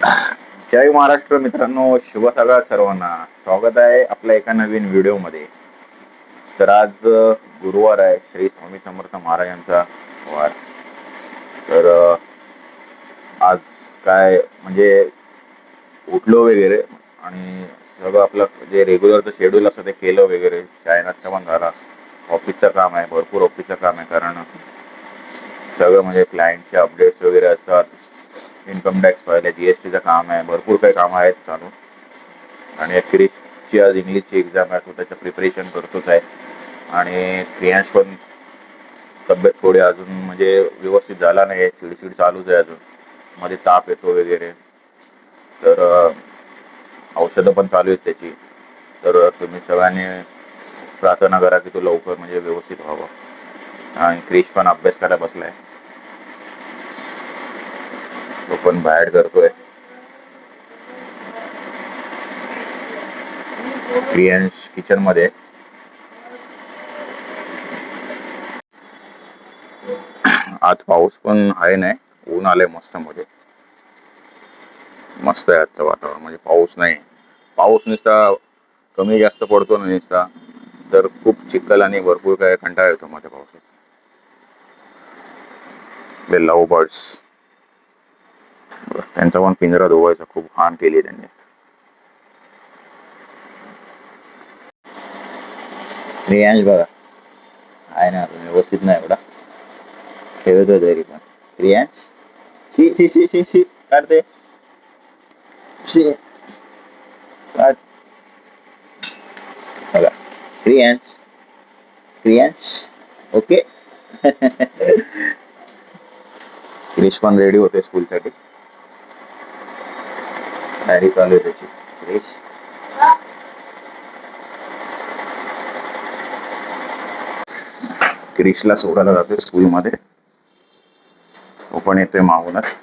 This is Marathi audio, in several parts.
जय महाराष्ट्र मित्रांनो, शुभ सकाळ सर्वांना. स्वागत आहे आपल्या एका नवीन व्हिडिओमध्ये. तर आज गुरुवार आहे, श्री स्वामी समर्थ महाराजांचा वार. तर आज काय म्हणजे उठलो वगैरे आणि सगळं आपलं जे रेग्युलरचं शेड्यूल असतं ते केलं वगैरे. शाळेनाचा पण झाला. ऑफिसचं काम आहे, भरपूर ऑफिसचं काम आहे, कारण सगळं म्हणजे क्लायंटचे अपडेट्स वगैरे असतात, इन्कम टॅक्स फाईल आहे, जीएसटीचं काम आहे, भरपूर काही कामं आहेत चालू. आणि क्रिसची आज इंग्लिशची एक्झाम आहे, तो त्याचं प्रिपरेशन करतोच आहे. आणि क्रियांश पण तब्येत थोडी अजून म्हणजे व्यवस्थित झाला नाही आहे, चिडचिड चालूच आहे अजून, मध्ये ताप येतो वगैरे. तर औषधं पण चालू आहेत त्याची. तर तुम्ही सगळ्यांनी प्रार्थना करा की तो लवकर म्हणजे व्यवस्थित व्हावं. आणि क्रिश पण अभ्यास करायला बसलाय, तो पण बाहेर करतोय. क्रियांश किचन मध्ये. आज पाऊस पण आहे नाही, ऊन आलंय मस्त मध्ये. मस्त आहे आजचं वातावरण, म्हणजे पाऊस नाही. पाऊस नुसता कमी जास्त पडतो ना नुसता, तर खूप चिखल आणि भरपूर काय कंटाळा येतो मध्ये पावसाचा. ते लव्ह बर्ड्स, त्यांचा पण पिंजरा धुवायचा, खूप हान केली त्यांनी. क्रियांश बघा आहे ना, व्यवस्थित नाही एवढा, खेळतोय तरी पण. क्रियांश शी शी शी शी शी काढते शी काढ. बघा क्रियांश, क्रियांश ओके. क्रिश पण रेडी होते स्कूलसाठी, तयारी चालू आहे त्याची. क्रिश क्रिशला सोडायला जातोय स्कूलमध्ये, तो पण येतोय मागूनच.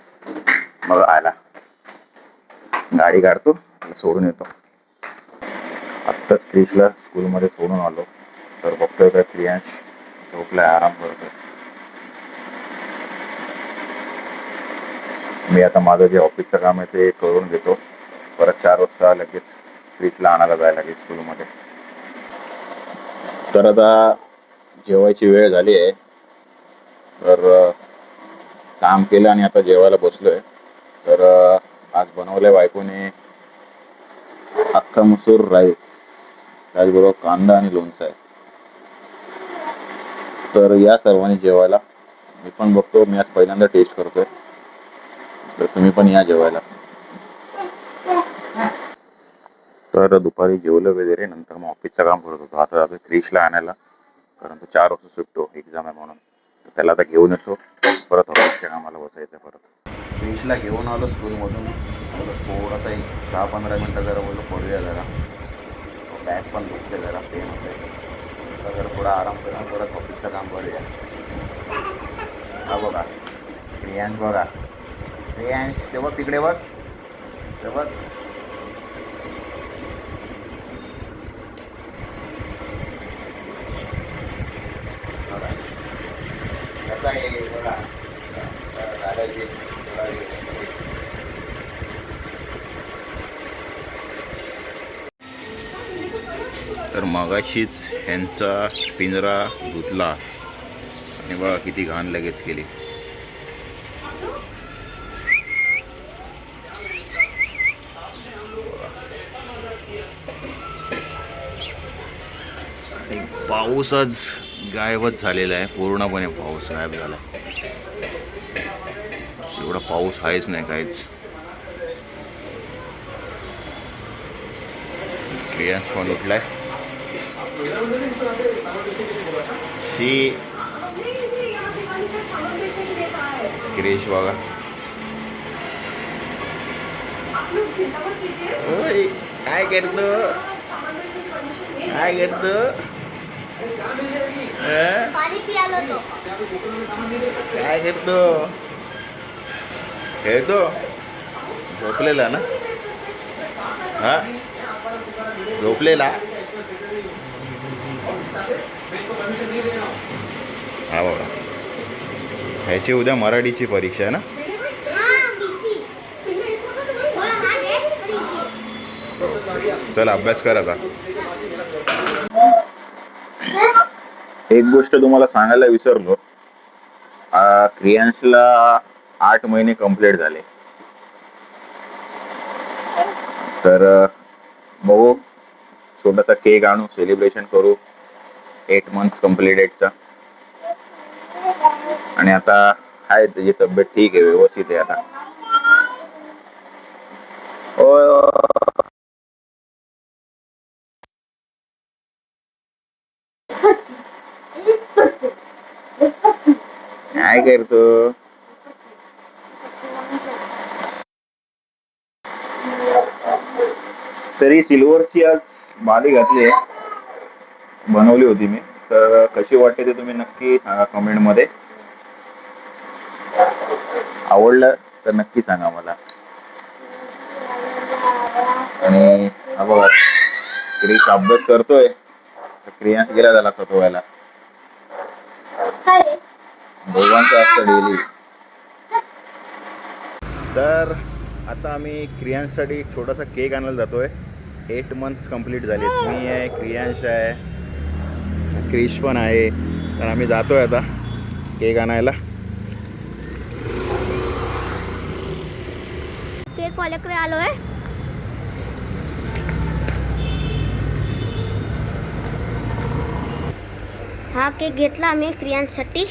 मग आला, गाडी काढतो, सोडून येतो. आत्ताच क्रिशला स्कूलमध्ये सोडून आलो, तर बघतोय का क्रियांश झोपलाय, आराम करतोय. मी आता माझं जे ऑफिसचं काम आहे ते करून घेतो, परत 4 वाजता लगेच क्रिशला आणायला जायला लागेल स्कूलमध्ये. तर आता जेवायची वेळ झाली आहे, तर काम केलं आणि आता जेवायला बसलोय. तर आज बनवलंय बायकोने अख्खा मसूर राईस, त्याचबरोबर कांदा आणि लोणचं आहे. तर या सर्वांनी जेवायला. मी पण बघतो, मी आज पहिल्यांदा टेस्ट करतोय, तर तुम्ही पण या जेवायला. तर दुपारी जेवलं वगैरे, नंतर मग ऑफिसचं काम करत होतो. आता जातो क्रिशला आणायला, कारण तो 4 वाजता सुटतो, एक्झाम आहे म्हणून. तर त्याला आता घेऊन येतो, परत ऑफिसच्या कामाला बसायचं. परत क्रिशला घेऊन आलो स्कूलमधून, थोडासा एक 10-15 मिनटं जरा बोललो पडूया जरा, बॅग पण दुखते जरा, पेन होते. तर जरा थोडा आराम करून परत ऑफिसचं काम करूया. हा बघा क्रियांश, बघा क्रियांश, ते बघ तिकडे, बघ ते बघ. कसा आहे बघा दादाजी. तर मगाशीच ह्यांचा पिंजरा धुतला आणि बघा किती घाण लगेच केली. पाऊस आज गायबच झालेला आहे, पूर्णपणे पाऊस गायब झाला. एवढा पाऊस आहेच नाही काहीच. क्रियांश पण उठलाय. शी क्रिश बघा, ओय काय करतो, काय करतो, काय करतो, खेळतो, झोपलेला ना, हा झोपलेला. हा बाबा, ह्याची उद्या मराठीची परीक्षा आहे ना. चल अभ्यास कर आता. एक गोष्ट तुम्हाला सांगायला विसरलो. क्रियांशला 8 महिने कंप्लीट झाले. तर बघू, छोटासा केक आणू, सेलिब्रेशन करू 8 मंथ्स कंप्लीटेडचा. आणि आता आहे त्याची तब्येत ठीक आहे, व्यवस्थित आहे आता. काय करतो? तरी सिल्वरची आज बाली घातली आहे, बनवली होती मी. तर कशी वाटते ते तुम्ही नक्की सांगा कमेंट मध्ये. आवडलं तर नक्की सांगा मला. आणि हा बघा, क्रिश अभ्यास करतोय, क्रियांश गेला त्याला सतवायला. दोघांचं असतं डेली. तर आता आम्ही क्रियांशसाठी एक छोटासा केक आणायला जातोय. 8 मंथ्स कंप्लीट झालेत. मी आहे, क्रियांश आहे, क्रिश पण आहे. तर आम्ही जातोय आता केक आणायला. केक वाल्याकडे आलोय. हा केक घेतला आम्ही क्रियांसाठी.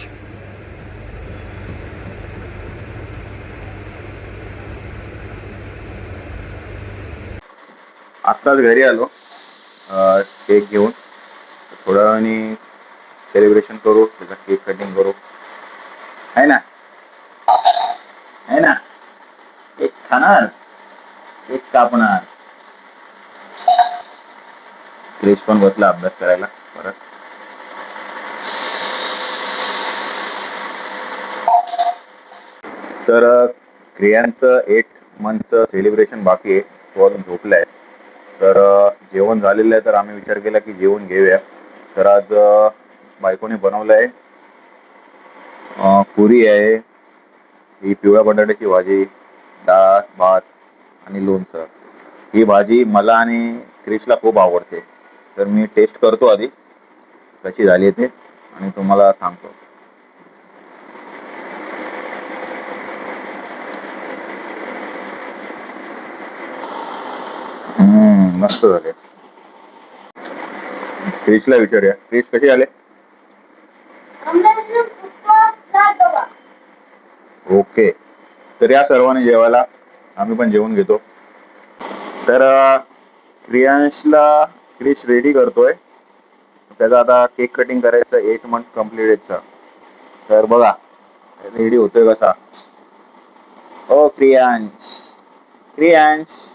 आत्ताच घरी आलो केक घेऊन. थोड्या वेळाने सेलिब्रेशन करू, त्याचा केक कटिंग करू, है ना? है ना? केक खाणार, केक कापणार. क्रिश पण बसला अभ्यास करायला परत. तर क्रियांचं 8 मंथचं सेलिब्रेशन बाकी आहे. तो अजून झोपलाय. तर जेवण झालेलं आहे, तर आम्ही विचार केला की जेवण घेऊया. तर आज बायकोने बनवलं आहे, पुरी आहे, ही पिवळ्या बटाट्याची भाजी, डाळ भात आणि लोणचं. ही भाजी मला आणि क्रिशला खूप आवडते. तर मी टेस्ट करतो आधी कशी झाली ते आणि तुम्हाला सांगतो. मस्त झाले. क्रिशला विचारूया, क्रिश कशी आले? ओके. तर या सर्वांनी जेवायला, आम्ही पण जेवून घेतो. तर क्रिश रेडी करतोय. त्याचा आता केक कटिंग करायचं 8 मंथ कंप्लीटेडचा. तर बघा रेडी होतोय कसा. ओ क्रियांश, क्रियांश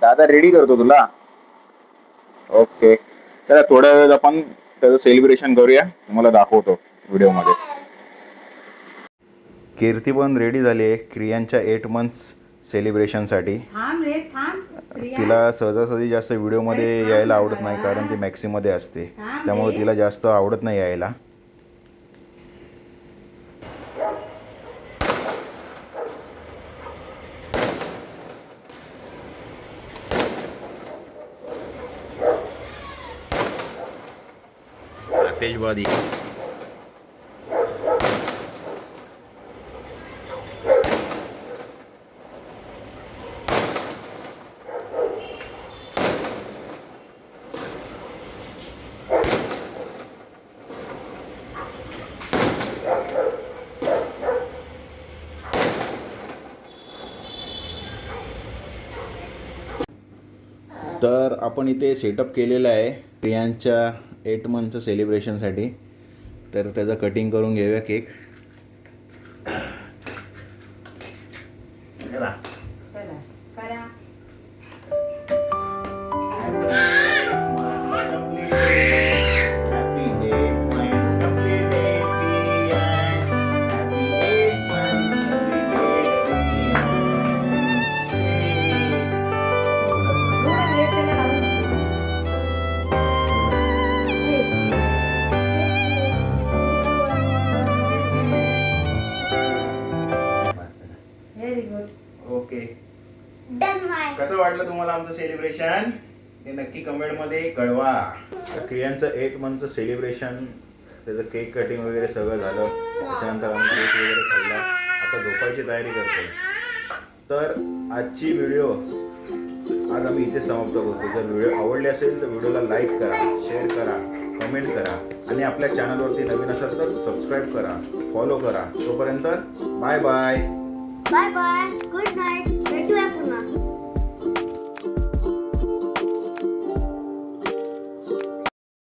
दादा रेडी करतो तुला. ओके. तर थोड्या वेळेत आपण त्याचं सेलिब्रेशन करूया, तुम्हाला दाखवतो व्हिडिओमध्ये. कीर्ती पण रेडी झाली आहे क्रियांच्या 8 मंथ्स सेलिब्रेशनसाठी. तिला सहजासहजी जास्त व्हिडिओमध्ये यायला आवडत नाही, कारण ती मॅक्सीमध्ये असते, त्यामुळे तिला जास्त आवडत नाही यायला. तेजवादी तर आपण इथे सेटअप केलेलं आहे प्रियांच्या 8 मंथचं सेलिब्रेशनसाठी. तर त्याचं कटिंग करून घेऊया केक. ओके. कसं वाटलं तुम्हाला आमचं सेलिब्रेशन? ते नक्की कमेंटमध्ये कळवा. तर क्रियांचं 8 मंथचं सेलिब्रेशन, त्याचं केक कटिंग वगैरे सगळं झालं. त्याच्यानंतर आम्ही केक वगैरे खाल्ला. आता झोपायची तयारी करतो. तर आजची व्हिडिओ आज आम्ही इथे समाप्त करतो. जर व्हिडिओ आवडले असेल तर व्हिडिओला लाईक करा, शेअर करा, कमेंट करा आणि आपल्या चॅनलवरती नवीन असाल तर सबस्क्राईब करा, फॉलो करा. तोपर्यंत bye bye. Bye bye, good night, भेटूया पुन्हा.